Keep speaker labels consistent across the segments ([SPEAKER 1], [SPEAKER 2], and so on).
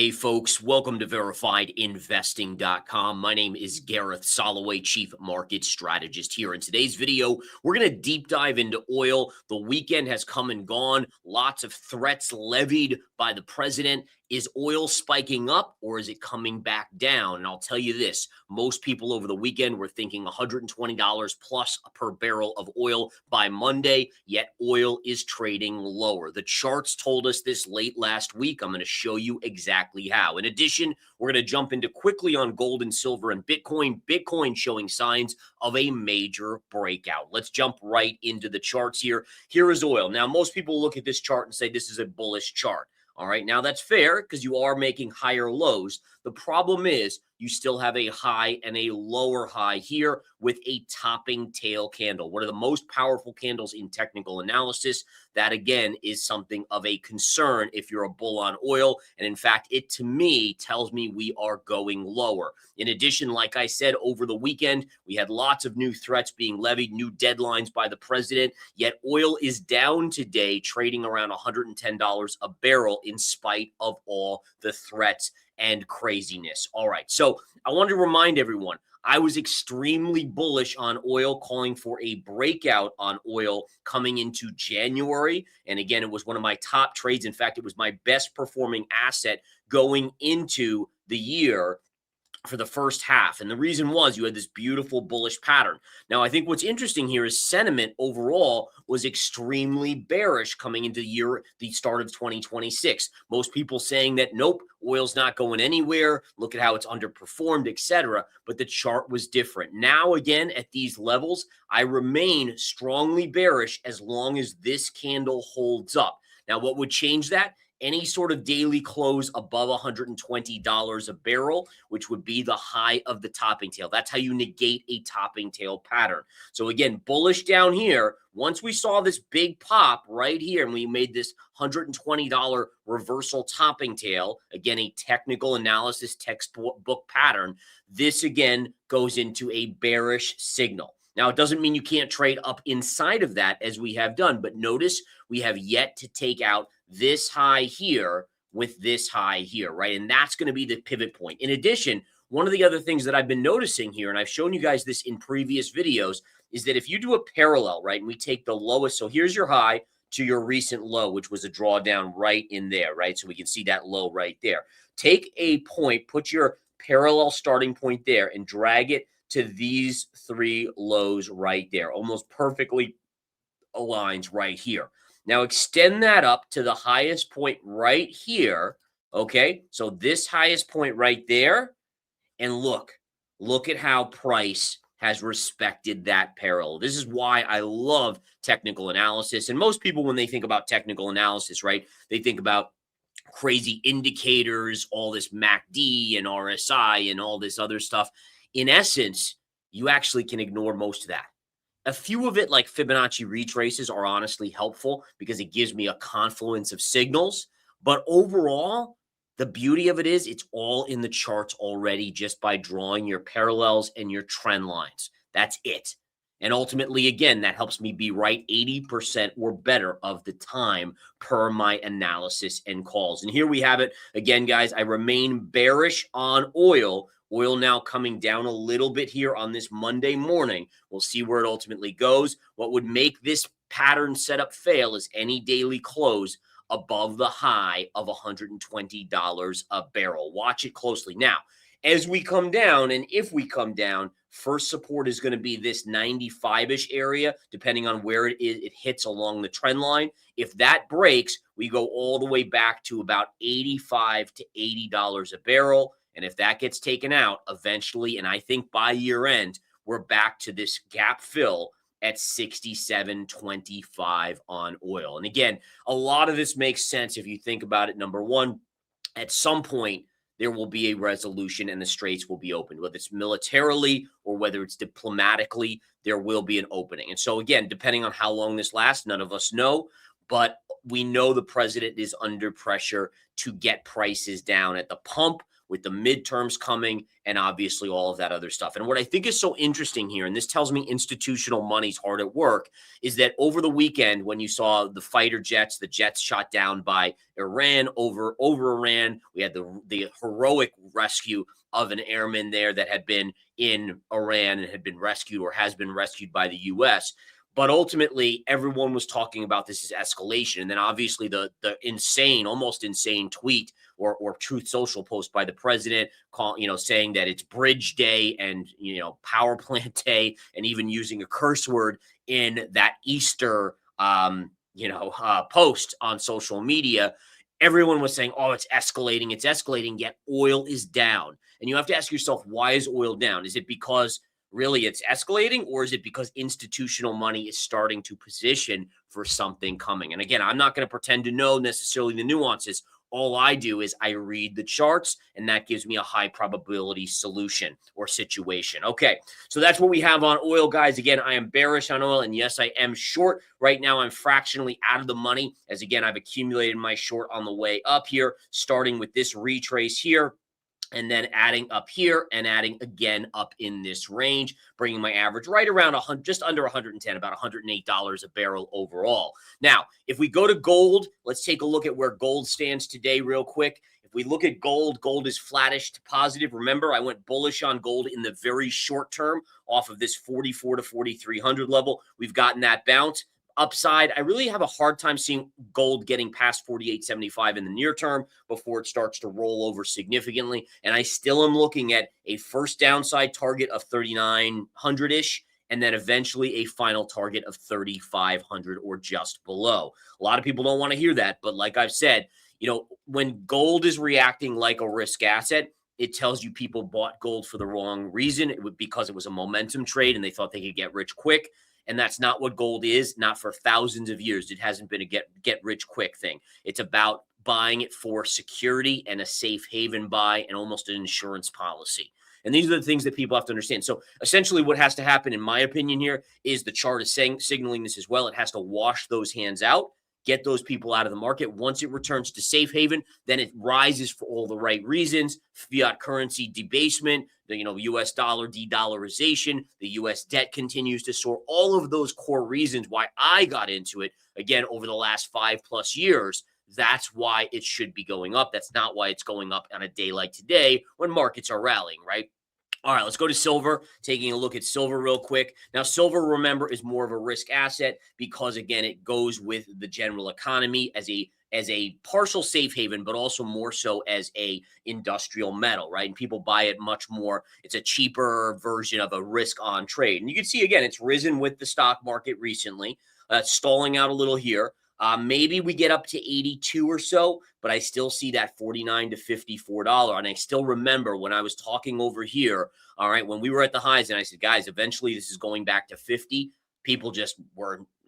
[SPEAKER 1] Hey folks, welcome to verifiedinvesting.com. My name is Gareth Soloway, Chief Market Strategist here. In today's video, we're going to deep dive into oil. The weekend has come and gone. Lots of threats levied by the president. Is oil spiking up or is it coming back down? And I'll tell you this, most people over the weekend were thinking $120 plus per barrel of oil by Monday, yet oil is trading lower. The charts told us this late last week. I'm going to show you exactly how. In addition, we're going to jump into quickly on gold and silver and Bitcoin. Bitcoin showing signs of a major breakout. Let's jump right into the charts here. Here is oil. Now, most people look at this chart and say this is a bullish chart. All right, now that's fair because you are making higher lows. The problem is you still have a high and a lower high here with a topping tail candle. One of the most powerful candles in technical analysis. That, again, is something of a concern if you're a bull on oil. And in fact, it to me tells me we are going lower. In addition, like I said, over the weekend, we had lots of new threats being levied, new deadlines by the president. Yet oil is down today, trading around $110 a barrel in spite of all the threats and craziness. All right, so I want to remind everyone, I was extremely bullish on oil, calling for a breakout on oil coming into January. And again, it was one of my top trades. In fact, it was my best performing asset going into the year for the first half. And the reason was you had this beautiful bullish pattern. Now, I think what's interesting here is sentiment overall was extremely bearish coming into the start of 2026. Most people saying that, nope, oil's not going anywhere. Look at how it's underperformed, etc. But the chart was different. Now, again, at these levels, I remain strongly bearish as long as this candle holds up. Now, what would change that? Any sort of daily close above $120 a barrel, which would be the high of the topping tail. That's how you negate a topping tail pattern. So again, bullish down here. Once we saw this big pop right here and we made this $120 reversal topping tail, again, a technical analysis textbook pattern, this again goes into a bearish signal. Now, it doesn't mean you can't trade up inside of that as we have done, but notice we have yet to take out this high here with this high here, right? And that's going to be the pivot point. In addition, one of the other things that I've been noticing here, and I've shown you guys this in previous videos, is that if you do a parallel, right, and we take the lowest, so here's your high to your recent low, which was a drawdown right in there, right? So we can see that low right there. Take a point, put your parallel starting point there and drag it to these three lows right there, almost perfectly aligns right here. Now extend that up to the highest point right here, okay? So this highest point right there, and look at how price has respected that parallel. This is why I love technical analysis. And most people, when they think about technical analysis, right, they think about crazy indicators, all this MACD and RSI and all this other stuff. In essence, you actually can ignore most of that. A few of it, like Fibonacci retraces, are honestly helpful because it gives me a confluence of signals. But overall, the beauty of it is it's all in the charts already just by drawing your parallels and your trend lines. That's it. And ultimately, again, that helps me be right 80% or better of the time per my analysis and calls. And here we have it. Again, guys, I remain bearish on oil. Oil now coming down a little bit here on this Monday morning. We'll see where it ultimately goes. What would make this pattern setup fail is any daily close above the high of $120 a barrel. Watch it closely. Now, as we come down, and if we come down, first support is going to be this 95-ish area, depending on where it is, it hits along the trend line. If that breaks, we go all the way back to about $85 to $80 a barrel. And if that gets taken out eventually, and I think by year end, we're back to this gap fill at 67.25 on oil. And again, a lot of this makes sense if you think about it. Number one, at some point, there will be a resolution and the straits will be opened, whether it's militarily or whether it's diplomatically, there will be an opening. And so again, depending on how long this lasts, none of us know, but we know the president is under pressure to get prices down at the pump. with the midterms coming and obviously all of that other stuff. And what I think is so interesting here, and this tells me institutional money's hard at work, is that over the weekend when you saw the fighter jets, the jets shot down by Iran over Iran, we had the heroic rescue of an airman there that had been in Iran and had been rescued or has been rescued by the US. But ultimately, everyone was talking about this as escalation. And then obviously the insane, almost insane tweet or Truth Social post by the president, saying that it's Bridge Day and, power plant day, and even using a curse word in that Easter, post on social media. Everyone was saying, oh, it's escalating, yet oil is down. And you have to ask yourself, why is oil down? Is it because really it's escalating, or is it because institutional money is starting to position for something coming? And again, I'm not going to pretend to know necessarily the nuances. All I do is I read the charts, and that gives me a high probability solution or situation. Okay, so that's what we have on oil, guys. Again, I am bearish on oil, and yes, I am short. Right now, I'm fractionally out of the money, as again, I've accumulated my short on the way up here, starting with this retrace here, and then adding up here and adding again up in this range, bringing my average right around 100, just under 110, about $108 a barrel overall. Now, if we go to gold, let's take a look at where gold stands today real quick. If we look at gold, gold is flattish to positive. Remember, I went bullish on gold in the very short term off of this 44 to 4,300 level. We've gotten that bounce. Upside, I really have a hard time seeing gold getting past 48.75 in the near term before it starts to roll over significantly. And I still am looking at a first downside target of 3,900-ish, and then eventually a final target of 3,500 or just below. A lot of people don't want to hear that, but like I've said, when gold is reacting like a risk asset, it tells you people bought gold for the wrong reason. Because it was a momentum trade and they thought they could get rich quick. And that's not what gold is, not for thousands of years. It hasn't been a get rich quick thing. It's about buying it for security and a safe haven buy and almost an insurance policy. And these are the things that people have to understand. So essentially what has to happen, in my opinion here, is the chart is signaling this as well. It has to wash those hands out, get those people out of the market. Once it returns to safe haven, then it rises for all the right reasons. Fiat currency debasement, the US dollar de-dollarization, the US debt continues to soar. All of those core reasons why I got into it, again, over the last 5+ years, that's why it should be going up. That's not why it's going up on a day like today when markets are rallying, right? All right, let's go to silver, taking a look at silver real quick. Now, silver, remember, is more of a risk asset because, again, it goes with the general economy as a partial safe haven, but also more so as a industrial metal, right? And people buy it much more. It's a cheaper version of a risk on trade. And you can see, again, it's risen with the stock market recently, stalling out a little here. Maybe we get up to 82 or so, but I still see that $49 to $54. And I still remember when I was talking over here, all right, when we were at the highs and I said, guys, eventually this is going back to 50. People just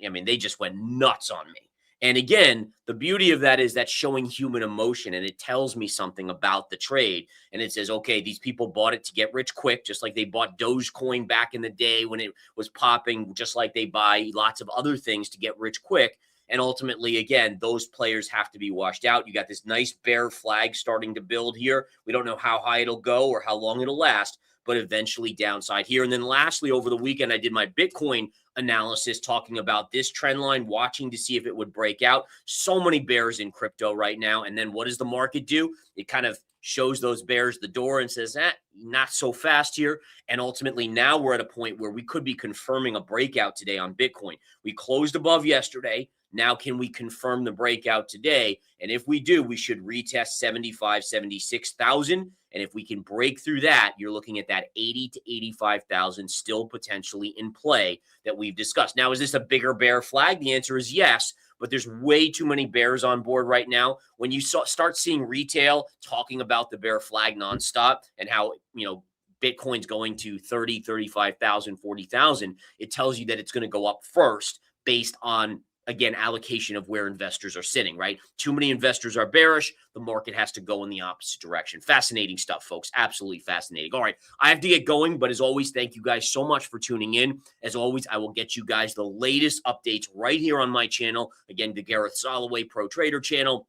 [SPEAKER 1] they just went nuts on me. And again, the beauty of that is that's showing human emotion, and it tells me something about the trade. And it says, okay, these people bought it to get rich quick, just like they bought Dogecoin back in the day when it was popping, just like they buy lots of other things to get rich quick. And ultimately, again, those players have to be washed out. You got this nice bear flag starting to build here. We don't know how high it'll go or how long it'll last, but eventually downside here. And then lastly, over the weekend, I did my Bitcoin analysis talking about this trend line, watching to see if it would break out. So many bears in crypto right now. And then what does the market do? It kind of shows those bears the door and says, not so fast here. And ultimately, now we're at a point where we could be confirming a breakout today on Bitcoin. We closed above yesterday. Now, can we confirm the breakout today? And if we do, we should retest 75, 76,000. And if we can break through that, you're looking at that 80 to 85,000 still potentially in play that we've discussed. Now, is this a bigger bear flag? The answer is yes, but there's way too many bears on board right now. When you start seeing retail talking about the bear flag nonstop and how, Bitcoin's going to 30, 35,000, 40,000, it tells you that it's going to go up first based on, again, allocation of where investors are sitting, right? Too many investors are bearish. The market has to go in the opposite direction. Fascinating stuff, folks. Absolutely fascinating. All right, I have to get going, but as always, thank you guys so much for tuning in. As always, I will get you guys the latest updates right here on my channel. Again, the Gareth Soloway Pro Trader channel.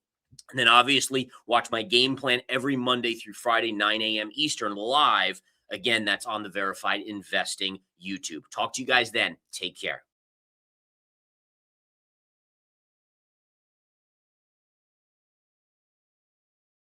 [SPEAKER 1] And then obviously watch my game plan every Monday through Friday, 9 a.m. Eastern live. Again, that's on the Verified Investing YouTube. Talk to you guys then. Take care.